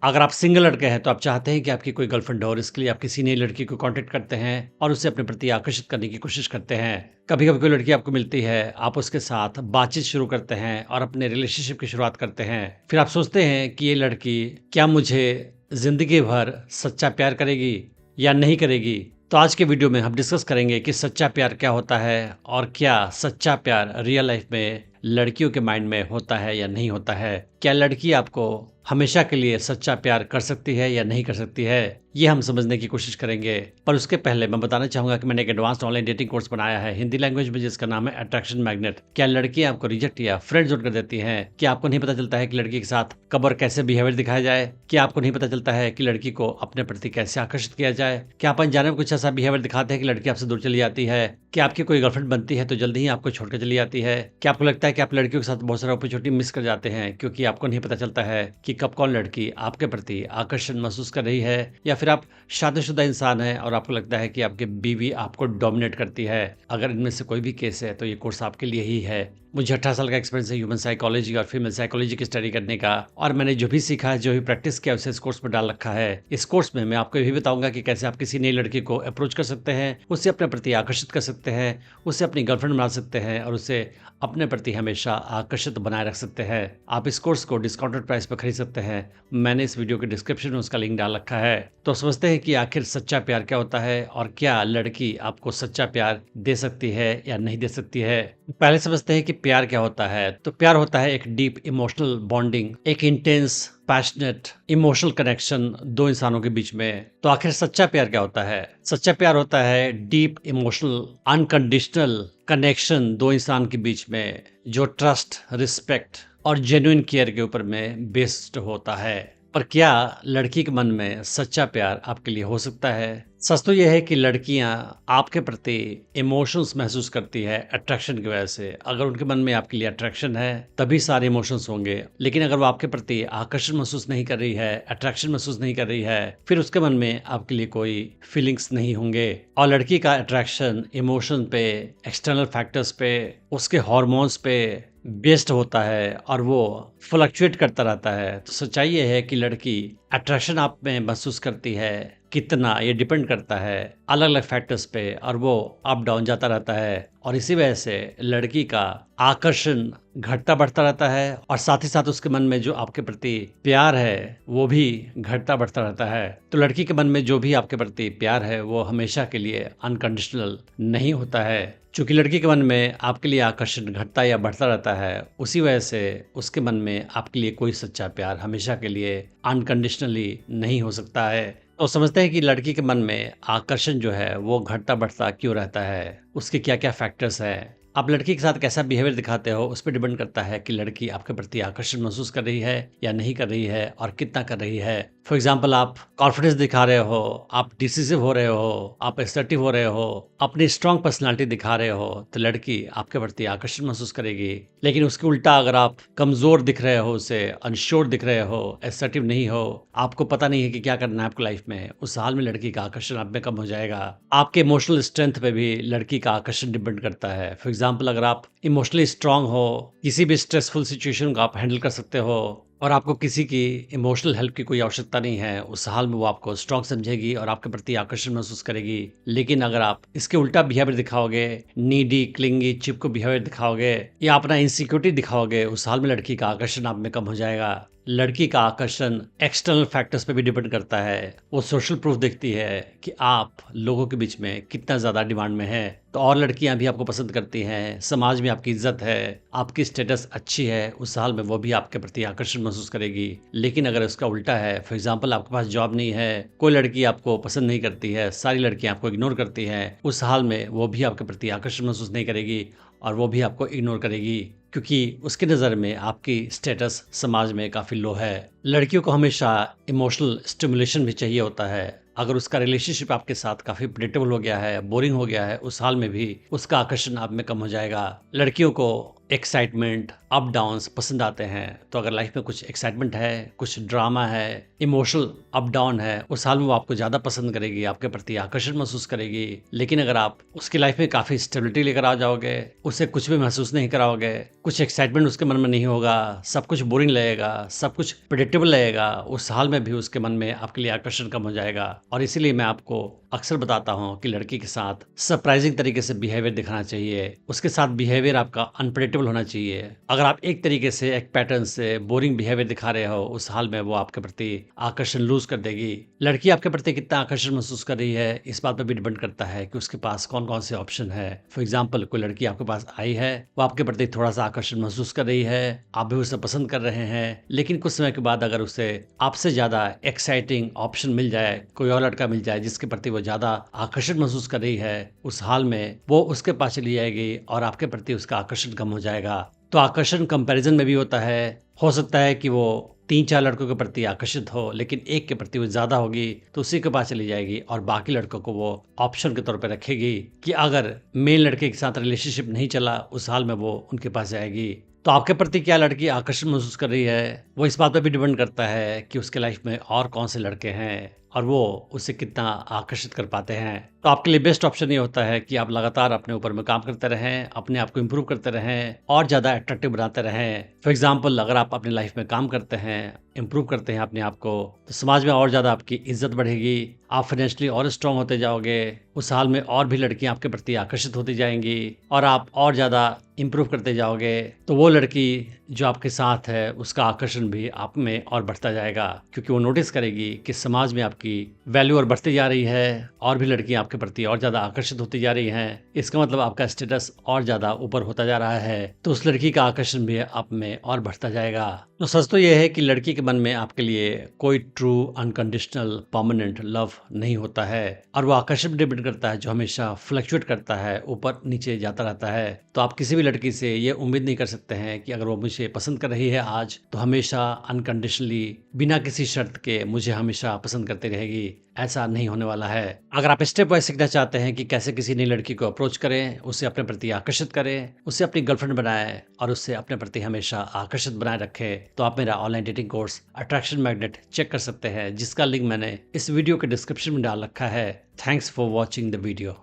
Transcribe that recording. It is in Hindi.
अगर आप सिंगल लड़के हैं तो आप चाहते हैं कि आपकी कोई गर्लफ्रेंड हो और इसके लिए आप किसी नई लड़की को कांटेक्ट करते हैं और उसे अपने प्रति आकर्षित करने की कोशिश करते हैं। कभी कभी कोई लड़की आपको मिलती है, आप उसके साथ बातचीत शुरू करते हैं और अपने रिलेशनशिप की शुरुआत करते हैं। फिर आप सोचते हैं कि ये लड़की क्या मुझे जिंदगी भर सच्चा प्यार करेगी या नहीं करेगी। तो आज के वीडियो में हम डिस्कस करेंगे कि सच्चा प्यार क्या होता है और क्या सच्चा प्यार रियल लाइफ में लड़कियों के माइंड में होता है या नहीं होता है। क्या लड़की आपको हमेशा के लिए सच्चा प्यार कर सकती है या नहीं कर सकती है, ये हम समझने की कोशिश करेंगे। पर उसके पहले मैं बताना चाहूंगा कि मैंने एक एडवांस्ड ऑनलाइन डेटिंग कोर्स बनाया है हिंदी लैंग्वेज में, जिसका नाम है अट्रैक्शन मैग्नेट। क्या लड़कियां आपको रिजेक्ट या फ्रेंड जोन कर देती हैं? क्या आपको नहीं पता चलता है कि लड़की के साथ कब और कैसे बिहेवियर दिखाया जाए? क्या आपको नहीं पता चलता है कि लड़की को अपने प्रति कैसे आकर्षित किया जाए? क्या आप अनजाने में कुछ ऐसा बिहेवियर दिखाते हैं कि लड़की आपसे दूर चली जाती है? क्या आपकी कोई गर्लफ्रेंड बनती है तो जल्दी ही आपको छोड़कर चली जाती है? क्या आपको लगता है कि आप लड़कियों के साथ बहुत सारा अपॉर्चुनिटी मिस कर जाते हैं क्योंकि आपको नहीं पता चलता है कि कब कौन लड़की आपके प्रति आकर्षण महसूस कर रही है? या फिर आप शादीशुदा इंसान हैं और आपको लगता है कि आपकी बीवी आपको डोमिनेट करती है? अगर इनमें से कोई भी केस है तो ये कोर्स आपके लिए ही है। मुझे 18 साल का एक्सपीरियंस है ह्यूमन साइकोलॉजी और फीमेल साइकोलॉजी की स्टडी करने का, और मैंने जो भी सीखा है, जो भी प्रैक्टिस किया, उसे इस कोर्स में डाल रखा है। इस कोर्स में मैं आपको ये भी बताऊंगा कि कैसे आप किसी नई लड़की को अप्रोच कर सकते हैं, उसे अपने प्रति आकर्षित कर सकते हैं, उसे अपनी गर्लफ्रेंड बना सकते हैं और उसे अपने प्रति हमेशा आकर्षित बनाए रख सकते हैं। आप इस कोर्स को डिस्काउंटेड प्राइस पर खरीद सकते हैं। मैंने इस वीडियो के डिस्क्रिप्शन में उसका लिंक डाल रखा है। तो समझते हैं कि आखिर सच्चा प्यार क्या होता है और क्या लड़की आपको सच्चा प्यार दे सकती है या नहीं दे सकती है। पहले समझते हैं कि प्यार क्या होता है। तो प्यार होता है एक डीप इमोशनल बॉन्डिंग, एक इंटेंस पैशनेट इमोशनल कनेक्शन दो इंसानों के बीच में। तो आखिर सच्चा प्यार क्या होता है? सच्चा प्यार होता है डीप इमोशनल अनकंडीशनल कनेक्शन दो इंसान के बीच में, जो ट्रस्ट, रिस्पेक्ट और जेन्युइन केयर के ऊपर में बेस्ड होता है। पर क्या लड़की के मन में सच्चा प्यार आपके लिए हो सकता है? सच तो यह है कि लड़कियां आपके प्रति इमोशंस महसूस करती है अट्रैक्शन की वजह से। अगर उनके मन में आपके लिए अट्रैक्शन है तभी सारे इमोशंस होंगे। लेकिन अगर वो आपके प्रति आकर्षण महसूस नहीं कर रही है, अट्रैक्शन महसूस नहीं कर रही है, फिर उसके मन में आपके लिए कोई फीलिंग्स नहीं होंगे। और लड़की का अट्रैक्शन इमोशन पे, एक्सटर्नल फैक्टर्स पे, उसके हॉर्मोन्स पे बेस्ड होता है और वो फ्लक्चुएट करता रहता है। तो सच्चाई ये है कि लड़की अट्रैक्शन आप में महसूस करती है कितना, ये डिपेंड करता है अलग अलग फैक्टर्स पे, और वो अप डाउन जाता रहता है। और इसी वजह से लड़की का आकर्षण घटता बढ़ता रहता है और साथ ही साथ उसके मन में जो आपके प्रति प्यार है वो भी घटता बढ़ता रहता है। तो लड़की के मन में जो भी आपके प्रति प्यार है वो हमेशा के लिए अनकंडीशनल नहीं होता है। चूंकि लड़की के मन में आपके लिए आकर्षण घटता या बढ़ता रहता है, उसी वजह से उसके मन में आपके लिए कोई सच्चा प्यार हमेशा के लिए अनकंडीशनली नहीं हो सकता है। तो समझते हैं कि लड़की के मन में आकर्षण जो है वो घटता बढ़ता क्यों रहता है, उसके क्या क्या फैक्टर्स हैं। आप लड़की के साथ कैसा बिहेवियर दिखाते हो उस पर डिपेंड करता है कि लड़की आपके प्रति आकर्षण महसूस कर रही है या नहीं कर रही है और कितना कर रही है। फॉर एग्जाम्पल, आप कॉन्फिडेंस दिखा रहे हो, आप डिसिसिव हो रहे हो, आप असर्टिव हो रहे हो, अपनी स्ट्रांग पर्सनालिटी दिखा रहे हो, तो लड़की आपके प्रति आकर्षण महसूस करेगी। लेकिन उसके उल्टा अगर आप कमजोर दिख रहे हो, उसे अनश्योर दिख रहे हो, असर्टिव नहीं हो, आपको पता नहीं है कि क्या करना है आपको लाइफ में, उस हाल में लड़की का आकर्षण आप में कम हो जाएगा। आपके इमोशनल स्ट्रेंथ पे भी लड़की का आकर्षण डिपेंड करता है। फॉर एग्जाम्पल, अगर आप इमोशनली स्ट्रांग हो, किसी भी स्ट्रेसफुल सिचुएशन को आप हैंडल कर सकते हो और आपको किसी की इमोशनल हेल्प की कोई आवश्यकता नहीं है, उस हाल में वो आपको स्ट्रांग समझेगी और आपके प्रति आकर्षण महसूस करेगी। लेकिन अगर आप इसके उल्टा बिहेवियर दिखाओगे, नीडी, क्लिंगी, चिपको बिहेवियर दिखाओगे या अपना इनसिक्योरिटी दिखाओगे, उस हाल में लड़की का आकर्षण आप में कम हो जाएगा। लड़की का आकर्षण एक्सटर्नल फैक्टर्स पे भी डिपेंड करता है। वो सोशल प्रूफ देखती है कि आप लोगों के बीच में कितना ज़्यादा डिमांड में है, तो और लड़कियां भी आपको पसंद करती हैं, समाज में आपकी इज्जत है, आपकी स्टेटस अच्छी है, उस हाल में वो भी आपके प्रति आकर्षण महसूस करेगी। लेकिन अगर उसका उल्टा है, फॉर एग्जाम्पल आपके पास जॉब नहीं है, कोई लड़की आपको पसंद नहीं करती है, सारी लड़कियां आपको इग्नोर करती हैं, उस हाल में वो भी आपके प्रति आकर्षण महसूस नहीं करेगी और वो भी आपको इग्नोर करेगी, क्योंकि उसकी नज़र में आपकी स्टेटस समाज में काफ़ी लो है। लड़कियों को हमेशा इमोशनल स्टिमुलेशन भी चाहिए होता है। अगर उसका रिलेशनशिप आपके साथ काफ़ी प्रेडिक्टेबल हो गया है, बोरिंग हो गया है, उस हाल में भी उसका आकर्षण आप में कम हो जाएगा। लड़कियों को एक्साइटमेंट, अप डाउन्स पसंद आते हैं। तो अगर लाइफ में कुछ एक्साइटमेंट है, कुछ ड्रामा है, इमोशनल अप डाउन है, उस हाल में वो आपको ज़्यादा पसंद करेगी, आपके प्रति आकर्षण महसूस करेगी। लेकिन अगर आप उसकी लाइफ में काफ़ी स्टेबिलिटी लेकर आ जाओगे, उसे कुछ भी महसूस नहीं कराओगे, कुछ एक्साइटमेंट उसके मन में नहीं होगा, सब कुछ बोरिंग लगेगा, सब कुछ प्रेडिक्टेबल लगेगा, उस हाल में भी उसके मन में आपके लिए आकर्षण कम हो जाएगा। और इसीलिए मैं आपको अक्सर बताता हूँ कि लड़की के साथ सरप्राइजिंग तरीके से बिहेवियर दिखाना चाहिए। उसके साथ बिहेवियर आपका अनप्रेडिक्टेबल होना चाहिए। अगर आप एक तरीके से, एक पैटर्न से बोरिंग बिहेवियर दिखा रहे हो, उस हाल में वो आपके प्रति आकर्षण लूज कर देगी। लड़की आपके प्रति कितना आकर्षण महसूस कर रही है, इस बात पर भी डिपेंड करता है कि उसके पास कौन कौन से ऑप्शन है। फॉर एग्जाम्पल, कोई लड़की आपके पास आई है, वो आपके प्रति थोड़ा सा आकर्षण महसूस कर रही है, आप भी उसे पसंद कर रहे हैं, लेकिन कुछ समय के बाद अगर उसे आपसे ज्यादा एक्साइटिंग ऑप्शन मिल जाए, कोई और लड़का मिल जाए जिसके प्रति वो ज्यादा आकर्षण महसूस कर रही है, उस हाल में वो उसके पास चली जाएगी और आपके प्रति उसका आकर्षण कम हो जाएगा। तो आकर्षण कंपैरिजन में भी होता है। हो सकता है कि वो 3-4 लड़कों के प्रति आकर्षित हो, लेकिन एक के प्रति वो ज्यादा होगी तो उसी के पास चली जाएगी और बाकी लड़कों को वो ऑप्शन के तौर पर रखेगी कि अगर मेल लड़के के साथ रिलेशनशिप नहीं चला, उस हाल में वो उनके पास जाएगी। तो आपके प्रति क्या लड़की आकर्षण महसूस कर रही है, वो इस बात पर भी डिपेंड करता है कि उसके लाइफ में और कौन से लड़के हैं और वो उसे कितना आकर्षित कर पाते हैं। तो आपके लिए बेस्ट ऑप्शन ये होता है कि आप लगातार अपने ऊपर में काम करते रहें, अपने आप को इम्प्रूव करते रहें और ज़्यादा अट्रैक्टिव बनाते रहें। फॉर एग्जाम्पल, अगर आप अपनी लाइफ में काम करते हैं, इम्प्रूव करते हैं अपने आप को, तो समाज में और ज़्यादा आपकी इज्जत बढ़ेगी, आप फाइनेंशियली और स्ट्रांग होते जाओगे, उस हाल में और भी लड़कियां आपके प्रति आकर्षित होती जाएंगी और आप और ज़्यादा इम्प्रूव करते जाओगे। तो वो लड़की जो आपके साथ है, उसका आकर्षण भी आप में और बढ़ता जाएगा, क्योंकि वो नोटिस करेगी कि समाज में आपकी वैल्यू और बढ़ती जा रही है और भी लड़कियां आपके प्रति और ज़्यादा आकर्षित होती जा रही हैं। इसका मतलब आपका स्टेटस और ज़्यादा ऊपर होता जा रहा है, तो उस लड़की का आकर्षण भी आप में और बढ़ता जाएगा। तो सच तो यह है कि लड़की के मन में आपके लिए कोई ट्रू अनकंडीशनल परमानेंट लव नहीं होता है और वो आकर्षण डिपेंड करता है जो हमेशा फ्लक्चुएट करता है, ऊपर नीचे जाता रहता है। तो आप किसी भी लड़की से ये उम्मीद नहीं कर सकते हैं कि अगर वो मुझे पसंद कर रही है आज, तो हमेशा अनकंडीशनली बिना किसी शर्त के मुझे हमेशा पसंद करती रहेगी। ऐसा नहीं होने वाला है। अगर आप स्टेप वाइज सीखना चाहते हैं कि कैसे किसी नई लड़की को अप्रोच करें, उसे अपने प्रति आकर्षित करें, उसे अपनी गर्लफ्रेंड बनाएं और उससे अपने प्रति हमेशा आकर्षित बनाए रखें, तो आप मेरा online dating course attraction magnet check कर सकते हैं, जिसका लिंक मैंने इस वीडियो के डिस्क्रिप्शन में डाल रखा है। Thanks for watching the video.